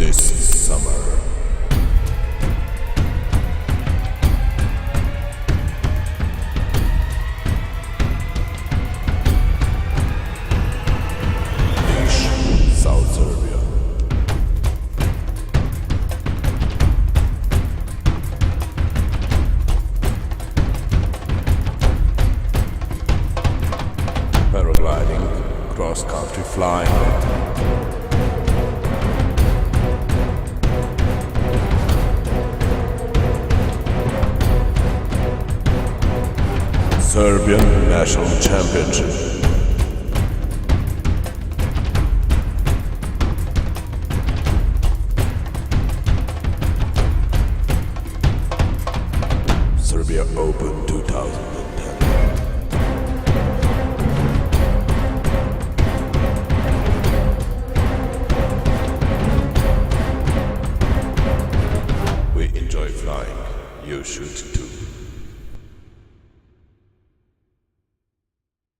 this summer. South Serbia. Paragliding, cross-country flying. Serbian National Championship. Serbia Open 2010. We enjoy flying. You should too.